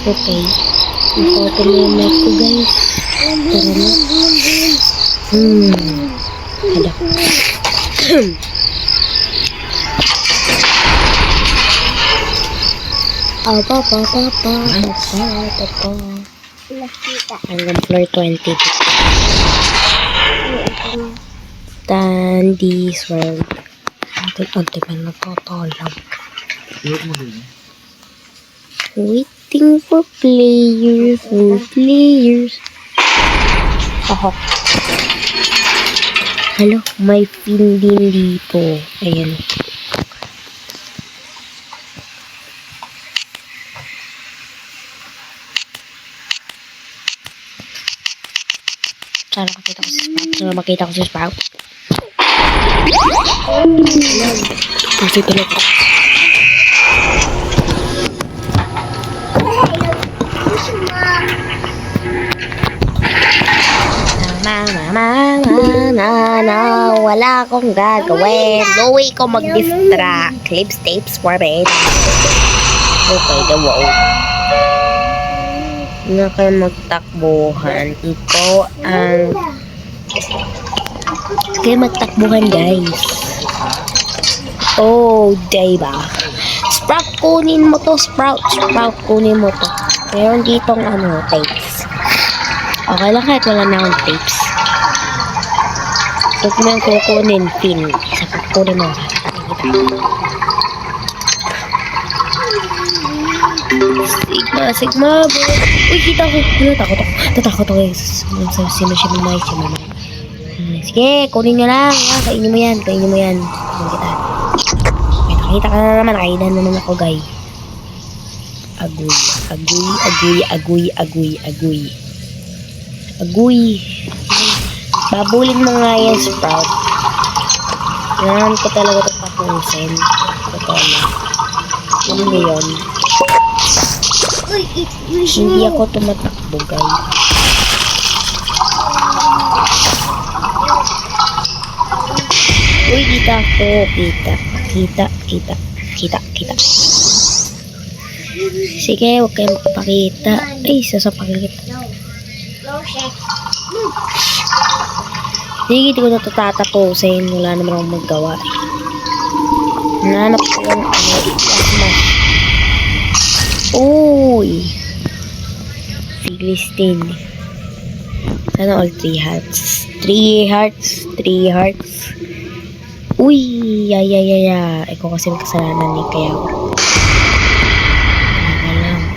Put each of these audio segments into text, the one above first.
Okay. Ipapin na yung mic ko, guys. Tara na. Hala. Hanggang floor 20. Dandy's World. Ante man nagtatalam. Waiting for players. Aha. Hello, may fin din dito. Ayan. Sana makita ko si Sprout. Pusi tulog ko. Wala akong gagawin. No way ko mag-distract. Clips, tapes, forbid. Okay, the wow. Na kayo magtakbuhan. Ikaw ang... Kayo magtakbuhan, guys. Oh, diba? Sprout, kunin mo to. Sprout, kunin mo to. Meron ditong tapes. Okay lang kahit wala na akong tapes. Huwag mo yung kukunin, pin. Saka kunin mo. Sigma, bro. Uy, kita ko. Tatakot ako. Sino siya mamay. Sige, kunin nyo lang. Kainin mo yan. Kunin kita. Nakita ka na naman. Nakita na naman ako, guys. Agoy. Babulin mo nga yan, Sprout. Yan ko talaga ito tapusin. Totoo na. Ano ba yun? Hindi ako tumatakbo, guys. Uy, kita ako. Kita. Sige, huwag kayong magpakita. Ay, sasapakin kita. Hindi ko na ito tatapusin. Wala naman akong maggawa. Nananap ko yung plasma. Uy! Philistine. Sana all 3 hearts. 3 hearts. Uy! Ya. Ikaw kasi may kasalanan eh. Kaya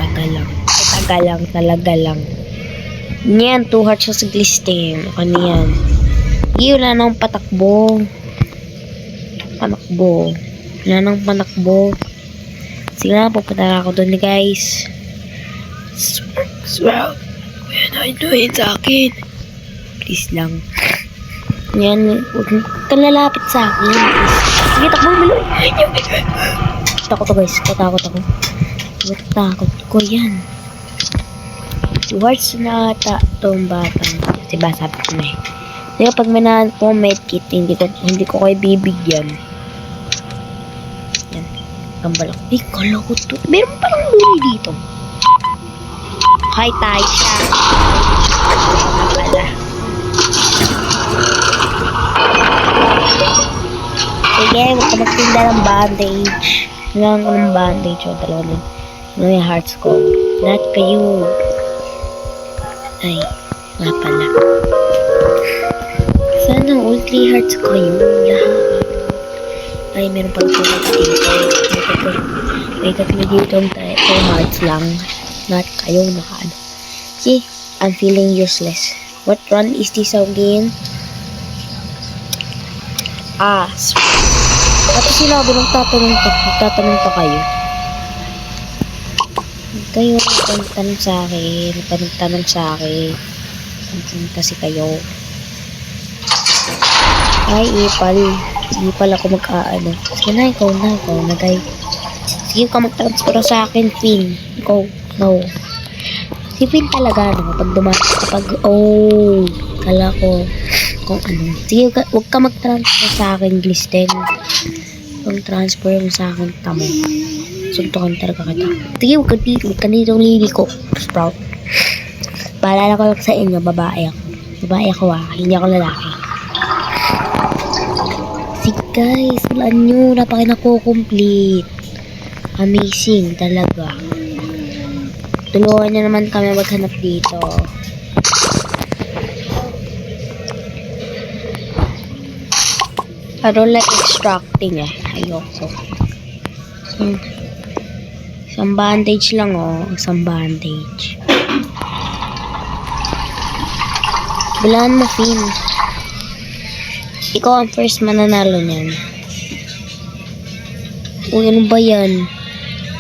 tagal lang. Talaga lang. Yan, 2 hearts sa glisten. Ano yan? Wala nang patakbo. Sige na, pupunta na ako doon, guys. Sprout, what are you doing sa akin? Please lang. Yan, huwag ka lalapit sa akin. Sige, takbo, maloy. Takot ako, guys. Takot ko yan. 2 hearts na ata itong batang. Diba, sabi ko na eh. Diba, pag may nahan po medkit, hindi ko kayo bibigyan. Yan. Gambal ako. Eh, kala ko to. Meron palang muli dito. Hi, Taisha. Pala. Sige, huwag ka magtinda ng bandage. Kailangan ko ng bandage. O, dalawa din. Ano yung hearts ko? Lahat kayo. Ay, nga pala. Sana all 3 hearts kayo. Lahat. Ay, meron pang 2 hearts dito. May tatlo dito 2 hearts lang. Not kayo nakaano. See, I'm feeling useless. What run is this again? At sinabi nung tatanong pa kayo. Kayo tanong sa akin. Kasi kayo. Ay, ipal ako mag-aano. Sige na, ikaw na, guys. Sige ka mag-transfer sa akin, Finn. Ikaw, no. Si Finn talaga, no? Kala ko, kung ano. Sige, huwag ka mag-transfer sa akin, Glisten. Pag-transfer mo sa akin, tamo. Suntukan talaga kita. Sige, huwag ka dito liliko, Sprout. Paalala ko lang sa inyo, babae ako. Babae ako hindi ako lalaki. Sige guys, walaan nyo, napaka-complete. Amazing talaga. Tulungan nyo naman kami maghanap dito. I don't like extracting ayoko. Isang bandage lang isang bandage. Bilaan mo, Finn. Ikaw ang first mananalo niyan. Uy, ano ba yan?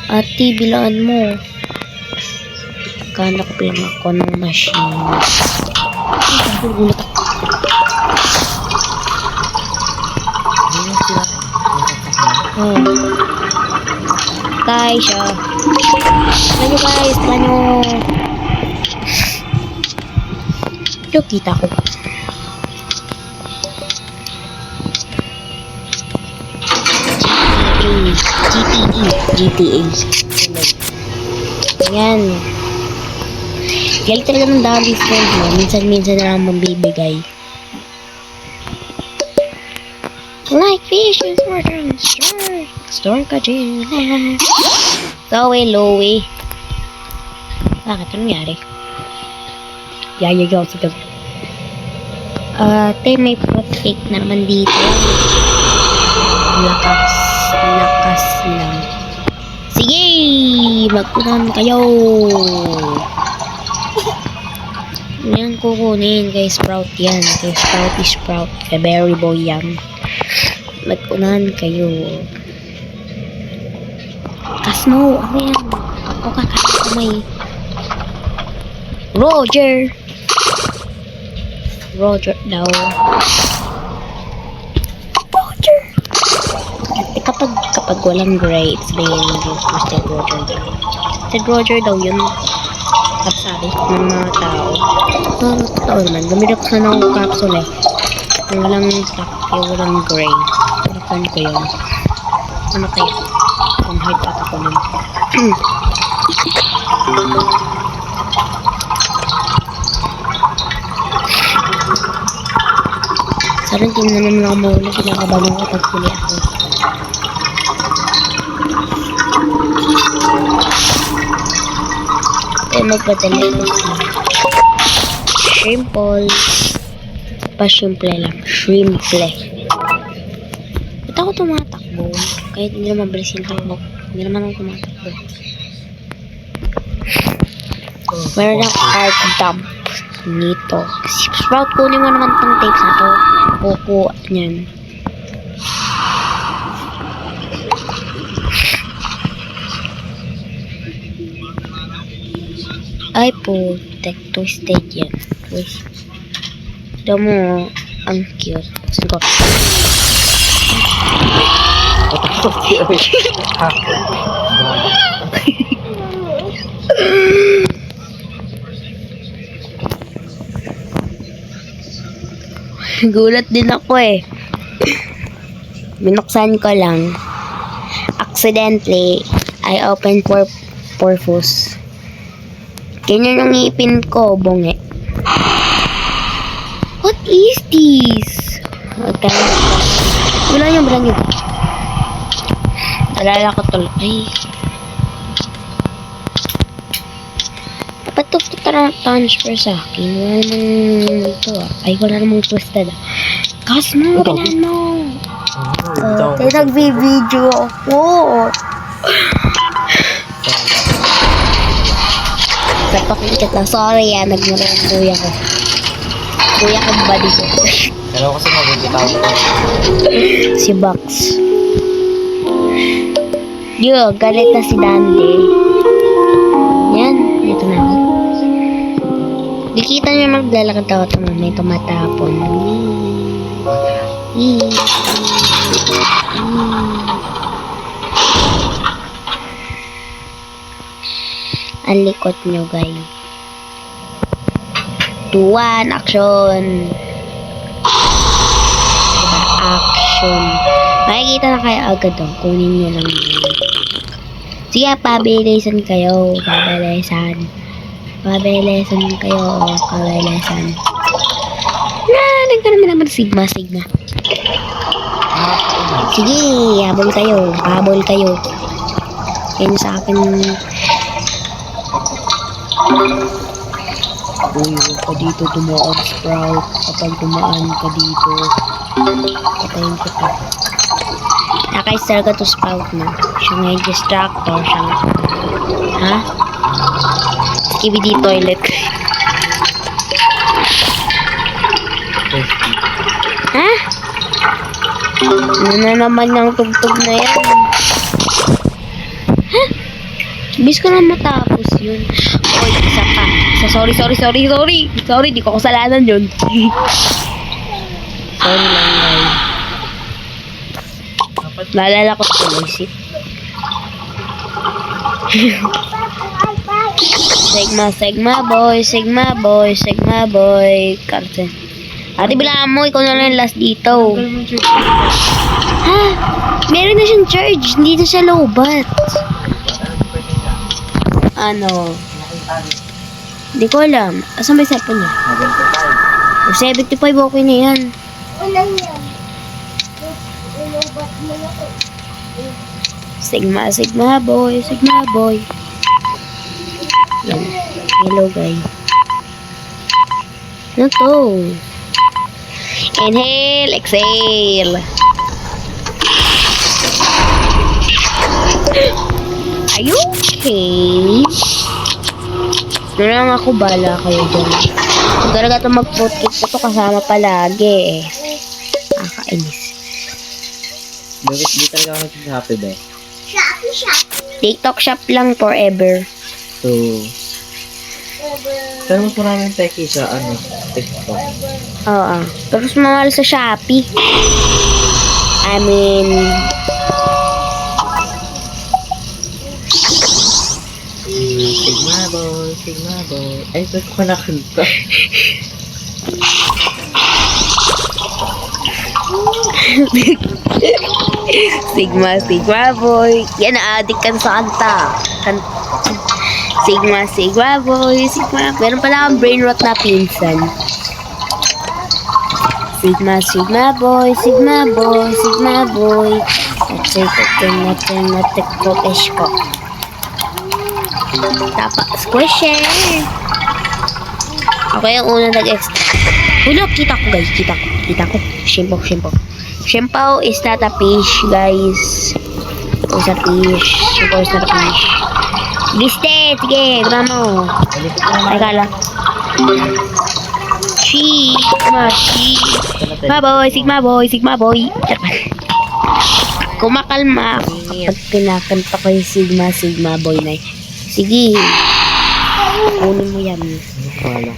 Ate, bilaan mo. Kanap lang ako ng machine. Gulat ako. Tay siya. Tignan nyo guys, tignan nyo. Ito, kita ko. GTA. Ayan. Galit talaga ng daddy friend mo. Minsan-minsan na lang mabibigay. Like fish is more than store ka dyan. Lowy. Bakit? Anong nangyari? Yayagaw sa gabi. May protect naman dito. Lakas lang. Sige! Magpunan kayo! Yan kukunin kay Sprout yan. Kay Sprout. Kay Berry Boy yan. Magpunan kayo. Kasmo! Ano yan? Ako kakakamay. Roger daw. Kapag walang grades, sabihin Mr. Roger daw. Mr. Roger daw yun. Sabi ng mga tao. Totoo naman. Gamit ako sana ng capsule Yung walang stock, yung walang gray. Panapan ko yun. Ano kaya? Kung hard at ako nun. Sana hindi na naman ako mahuli. Kinakabalan ko pag huli ako. Magpadali ko sa shrimple. Pa-shrimple lang. Shrimple. Ba't ako tumatakbo? Kahit hindi naman mabilis yung takbo. Hindi naman ako tumatakbo. Meron ako art dump nito. Sprout, kunin mo naman tong tapes na to. Kukuha niyan. Ay po, twisted yan. Ito mo, ang cute. Gusto ko. Gulat din ako Binuksan ko lang. Accidentally, I opened for purpose. Ganyan yung ngipin ko, bungi. What is this? Wala nyo. Alala ko tuloy. Ay. Dapat ito transfer sa akin. Wala namang ito Ay, wala namang twisted Kasmo, kailan mo. Kaya nag-video ako. Napakikit lang. Sorry nagmura yung kuya ko. Kuya kong body ko. Dalawa kasi mabibitaw ko. Si Box. Galit na si Dandy. Yan. Ito na ako. Dikita niyo maglalakad ako ito. May tumatapon. Ang likot nyo, guys. 2-1, action! Action. Makikita na kayo agad Kunin nyo lang yun. Sige, pabilisan kayo. Pabilisan. Pabilisan kayo. Pabilisan. Nagkaroon naman sigma. Sige, habol kayo. Habol kayo. Yan sa akin. Uy, huwag ka dito dumaan, Sprout. Kapag dumaan ka dito, patayin kita. Naka-star ka to Sprout na. Siya nga yung distractor. Siya nga. Ha? Skibidi toilet. Ha? Ano na naman yung tugtog na yan? Ha? Bis ko na matapos yun. Oy, isa pa. Sorry. Sorry, di ko kasalanan yun. Sorry lang, guys. Naalala ko tuloy si Sigma boy. Carson. Ate, bilangan mo, ikaw na lang yung last dito. Ha? Meron na siyang charge. Hindi na siya lowbat. Ano? Hindi ko alam. Asan ba yung cellphone niya? 75, okay na yan. Sigma boy. Yan. Hello, guys. Ano to? Inhale, exhale. Are you okay? Doon lang ako, bala kayo dyan. Kung talaga ito mag-podcast na ito kasama palagi eh. Nakakainis. Bakit di talaga ako nagsasabi ba? TikTok shop lang forever. So, pero mas maraming peki sa TikTok. Oo. Pero mas mahal sa Shopee. I mean... Sigma boy. Ay, ba't ko nakanta? Sigma boy. Yan, na-addict ka sa kanta. Sigma boy. Meron pala akong brain rot na pinsan. Sigma boy. Natin ko esko. Tapa, squisher. Okay, ang unang nag-extra. Hulog, kita ko guys, kita ko. Shimpo is not a fish, guys. It's a fish. Shimpo is not a fish. Liste, sige, guna mo. Ay, kala. Sigma boy. Kumakalma ako kapag pinakanta ko yung Sigma boy na. Sige. Kunin mo yan. Wala.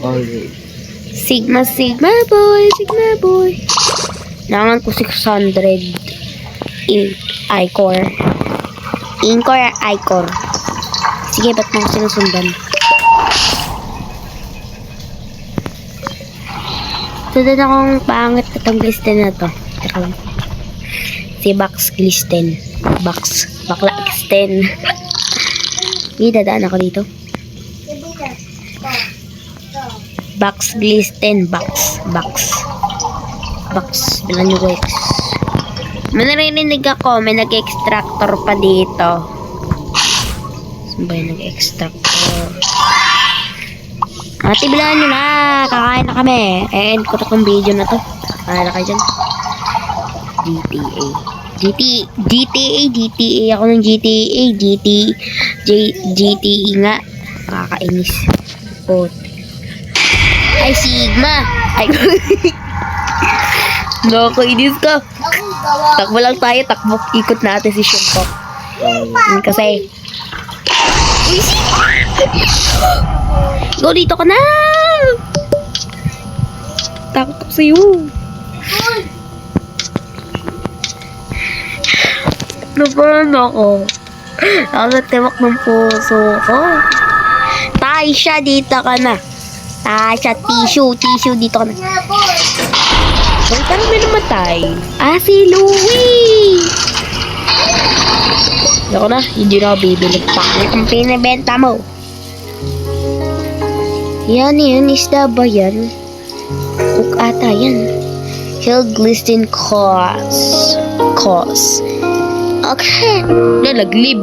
Okay. Sigma boy. Nangan ko 600 I-core. I-core. Sige, ba't mo sinusundan? Sundan akong pangit na itong glisten na to. Teka lang. Si Bakla Glisten. Dadaan ako dito. Box Glisten. Box. Bilang yung wax. May narinig ako. May nag-extractor pa dito. Saan ba yung nag-extractor? Ate, bilangan nyo na. Kakain na kami. End ko itong video na to. Kakain na kayo dyan. GTA. Ako ng GTA. GTA nga. Nakakainis. Ay, Sigma. Ay, nakakainis ka. Takbo lang tayo. Takbo. Ikot natin si Shimpo. Kasi. Uy, go dito ka na. Takot ako sa'yo. Naparan ako. Nakatiwak ng puso ko. Taisha, dito ka na. Taisha, tissue, dito ka na. Wait, ano may namatay? Si Louie. Ako na, hindi na ako bibili. Pangit ang pinibenta mo. Yan, isda ba yan? Cook ata yan. Hill glisten cause. Okay. Naglib.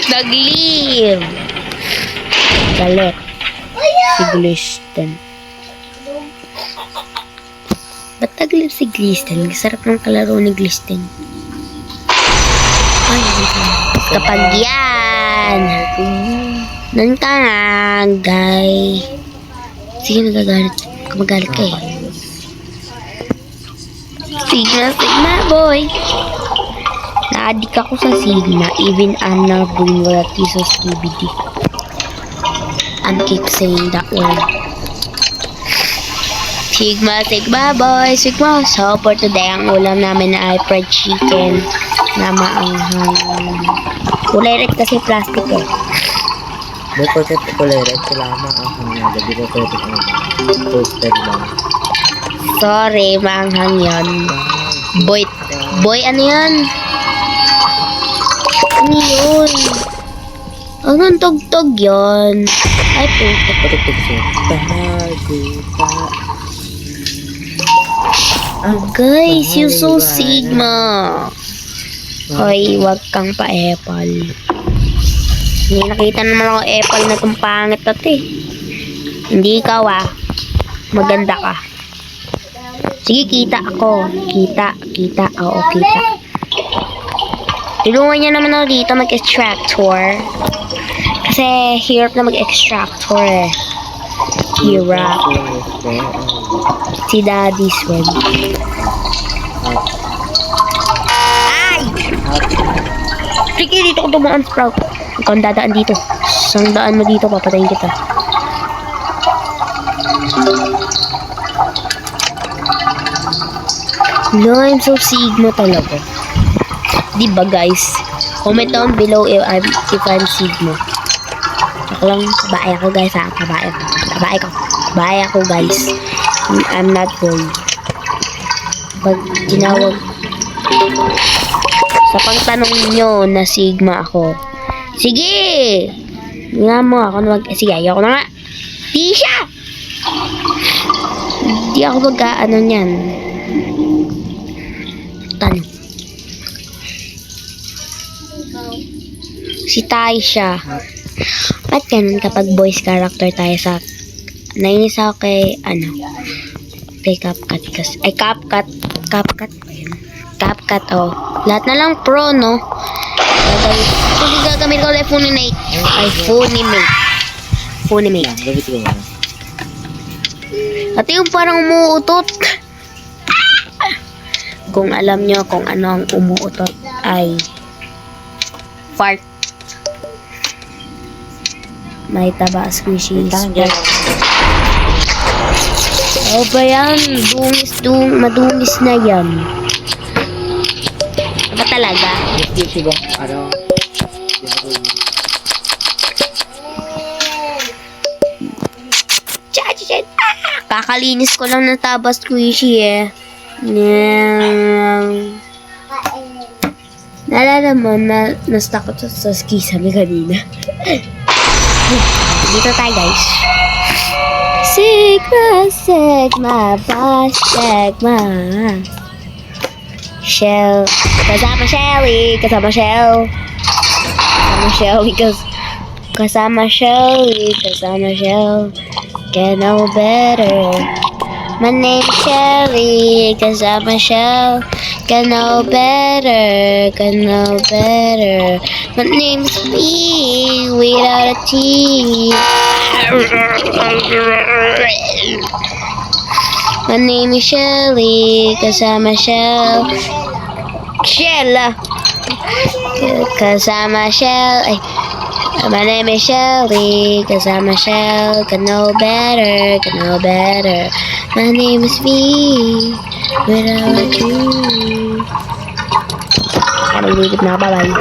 Naglib. Galit. Si glisten. Ba't naglib si glisten? Sarap ng kalaro ni glisten. Ay, kapag yan. Nan ka nga, guy. Sige, magalit ka eh. Sigma, boy. Na-addict ako sa Sigma, even I'm not doing what Jesus DVD. I'm keep saying that word. Sigma, boy, Sigma. So, for today, ang ulam namin ay fried chicken na maanghang. Kulay red kasi plastic eh. May porket kulay red, kailangan maanghang na. Hindi ko pwede toasted lang. Sorry, maanghang yun. Boy, ano yun? Ano yun? Anong tugtog yun? Ay, puto. Patugtog siya. Tahagita. Guys, you so Sigma. Hoy, wag kang pa-epal. Hindi nakita naman ako epal na itong pangit na ito eh. Hindi ikaw ah. Maganda ka. Sige, kita ako. Kita. Oo, kita. Tulungan niya naman ako dito mag-extractor. Kasi hirap na mag-extractor eh. Hirap. Si Daddy's web. Ay! Sige, dito ko dumaan, Sprout. Ikaw ang dadaan dito. Isang daan mo dito, papatayin kita. No, I'm so Sigma talaga. Diba guys? Comment down below if I'm Sigma. Ako lang, kabae ako guys ha. Kabae ako guys. I'm not boy. Pag tinawag sa pagtanong nyo na Sigma ako. Sige! Nga mo ako na sige, ayoko na nga. Tisha! Hindi ako mag-ano niyan. Tanong. Si Taisha. Ba't ganun kapag voice character tayo sa nainis ako kay kay CapCut kasi CapCut oh. Lahat na lang pro no. Kasi gagamit ko ulit Funimate. Ay, Funimate. Gawit ko na. At yung parang umuutot. Kung alam nyo kung ano ang umuutot ay fart. May taba squishy. O ba yan? Madungis na yan. Ba talaga? YouTube kakalinis ko lang ng taba squishy eh. Naalala mo na na-stuck ko sa skisami kanina. Dito tayo guys. Sigma, boss, Sigma. Shell. Kasama Shelly. Kasama Shell. Get no better. My name's Shelly. Kasama Shell. Get no better. My name's B without a T. My name is Shelly, kasama Shell. Kasama Shell. Ay. My name is Shelly, kasama Shell. Can know better. My name is V without a T. Bye-bye.